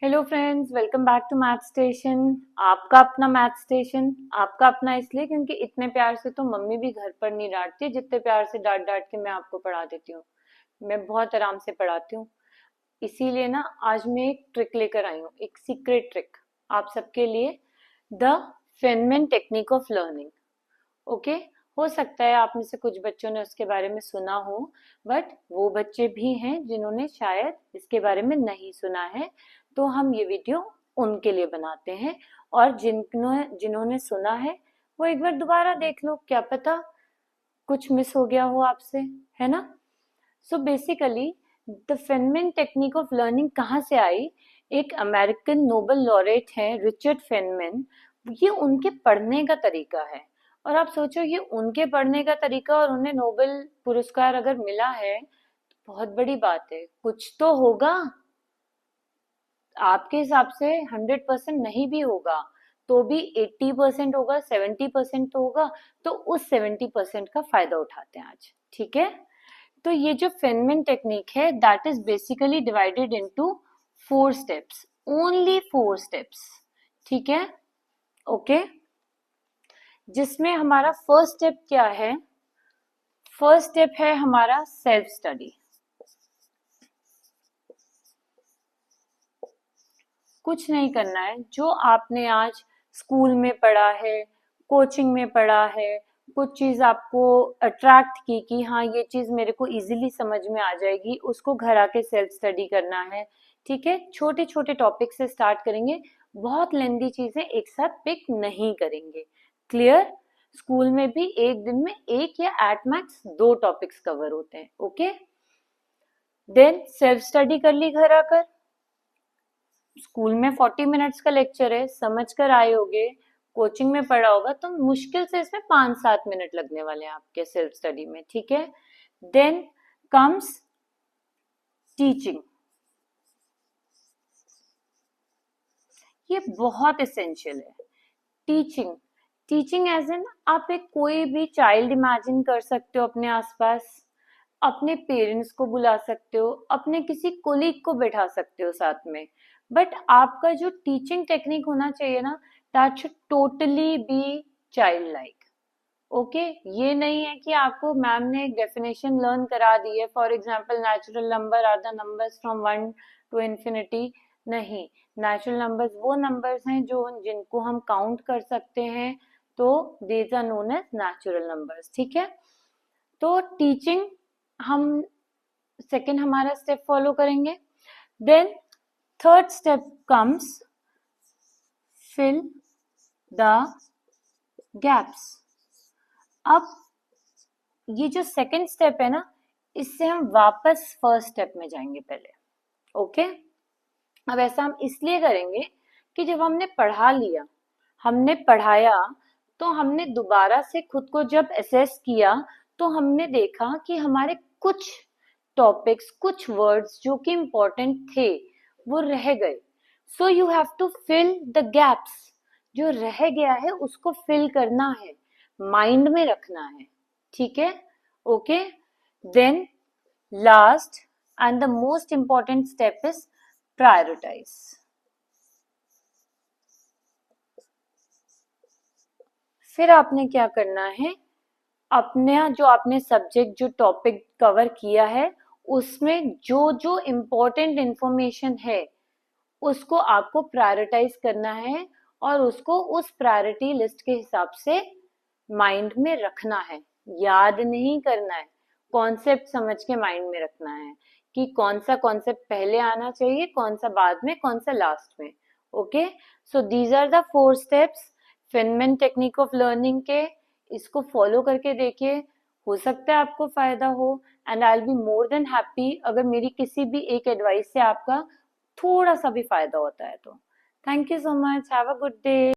Hello friends, welcome back to math station. आपका अपना math station. आपका अपना इसलिए क्योंकि इतने प्यार से तो मम्मी भी घर पर नहीं डांटती जितने प्यार से डांट डांट के मैं आपको पढ़ा देती हूँ। मैं बहुत आराम से पढ़ाती हूँ। इसीलिए ना आज मैं एक ट्रिक लेकर आई हूँ, एक सीक्रेट ट्रिक आप सबके लिए। The Feynman technique of learning. Okay. हो सकता है आप में से कुछ बच्चों ने उसके बारे में सुना हो, बट वो बच्चे भी हैं जिन्होंने शायद इसके बारे में नहीं सुना है। तो हम ये वीडियो उनके लिए बनाते हैं, और जिन्होंने सुना है वो एक बार दोबारा देख लो, क्या पता कुछ मिस हो गया हो आपसे, है ना। So basically the Feynman technique of learning कहाँ से आई? एक अमेरिकन नोबेल लॉरेट हैं रिचर्ड फेनमैन। ये उनके पढ़ने का तरीका है। और आप सोचो, ये उनके पढ़ने का तरीका और उन्हें नोबेल पुरस्कार अगर मिला है तो बहुत बड़ी बात है, कुछ तो होगा। आपके हिसाब से 100% नहीं भी होगा तो भी 80% होगा, 70% तो होगा। तो उस 70% का फायदा उठाते हैं आज, ठीक है। तो ये जो फेनमैन टेक्निक है that is basically divided into 4 steps, only 4 steps, ठीक है। ओके। जिसमें हमारा फर्स्ट स्टेप क्या है? फर्स्ट स्टेप है हमारा सेल्फ स्टडी। कुछ नहीं करना है, जो आपने आज स्कूल में पढ़ा है, कोचिंग में पढ़ा है, कुछ चीज आपको अट्रैक्ट की कि हाँ ये चीज मेरे को इजीली समझ में आ जाएगी, उसको घर आके सेल्फ स्टडी करना है, ठीक है। छोटे छोटे टॉपिक से स्टार्ट करेंगे, बहुत लेंदी चीजें एक साथ पिक नहीं करेंगे। क्लियर? स्कूल में भी एक दिन में एक या एट मैक्स 2 टॉपिक्स कवर होते हैं। ओके। देन सेल्फ स्टडी कर ली घर आकर। स्कूल में 40 मिनट्स का लेक्चर है, समझ कर आए होगे, कोचिंग में पढ़ा होगा, तो मुश्किल से इसमें 5-7 मिनट लगने वाले हैं आपके सेल्फ स्टडी में, ठीक है। Then comes teaching. ये बहुत इसेंशियल है। टीचिंग, टीचिंग एज इन आप एक कोई भी चाइल्ड इमेजिन कर सकते हो अपने आसपास, अपने पेरेंट्स को बुला सकते हो, अपने किसी कोलीग को बैठा सकते हो साथ में। बट आपका जो टीचिंग टेक्निक होना चाहिए ना, that should totally B child like. Okay. ये नहीं है कि आपको मैम ने एक डेफिनेशन लर्न करा दी है, for example natural number are the numbers from 1 to infinity. नहीं, नेचुरल नंबर्स वो नंबर्स हैं जो जिनको हम काउंट कर सकते हैं, तो these are known as natural numbers, ठीक है। तो टीचिंग हम सेकेंड हमारा स्टेप फॉलो करेंगे। Then third step comes fill the gaps. अब ये जो सेकंड स्टेप है ना, इससे हम वापस फर्स्ट स्टेप में जाएंगे पहले। ओके। अब ऐसा हम इसलिए करेंगे कि जब हमने पढ़ा लिया, हमने पढ़ाया, तो हमने दोबारा से खुद को जब असेस किया तो हमने देखा कि हमारे कुछ टॉपिक्स, कुछ वर्ड्स जो कि इम्पोर्टेंट थे वो रह गए। So you have to fill the gaps. जो रह गया है उसको फिल करना है, माइंड में रखना है, ठीक है। Okay. Then last and the most important step is prioritize. फिर आपने क्या करना है? अपने जो आपने सब्जेक्ट, जो टॉपिक कवर किया है, उसमें जो जो इम्पोर्टेंट इंफॉर्मेशन है उसको आपको प्रायोरिटाइज करना है, और उसको उस प्रायोरिटी लिस्ट के हिसाब से माइंड में रखना है। याद नहीं करना है, कॉन्सेप्ट समझ के माइंड में रखना है कि कौन सा कॉन्सेप्ट पहले आना चाहिए, कौन सा बाद में, कौन सा लास्ट में। Okay. So these are the 4 steps Feynman technique of learning के। इसको फॉलो करके देखिए, हो सकता है आपको फायदा हो, and I will be more than happy अगर मेरी किसी भी एक एडवाइस से आपका थोड़ा सा भी फायदा होता है तो। Thank you so much, have a good day.